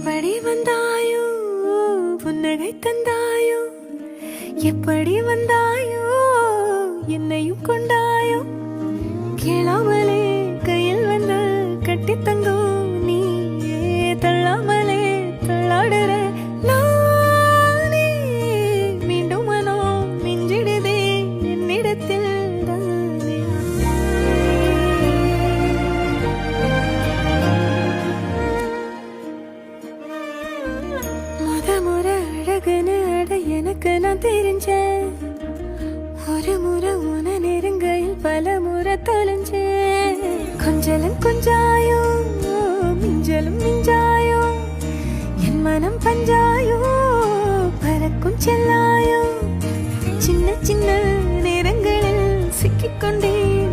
எப்படி வந்தாயோ புன்னகை தந்தாயோ எப்படி வந்தாயோ என்னையும் கொண்டாயோ கேளாமலே கையில் வந்து கட்டி தங்கும் நீ தள்ளாமலே தள்ளாடுற நானே மீண்டும் மனம் மிஞ்சிடுதே என்னிடத்தில் முறை அழகுன்னு அட எனக்கு நான் தெரிஞ்சேன் ஒரு முறை உன நெருங்கையில் பல முறை தொலைஞ்சேன் கொஞ்சலும் கொஞ்சாயோ மிஞ்சலும் மிஞ்சாயோ என் மனம் பஞ்சாயோ பறக்கும் செல்லாயோ சின்ன சின்ன நேரங்களில் சிக்கிக்கொண்டேன்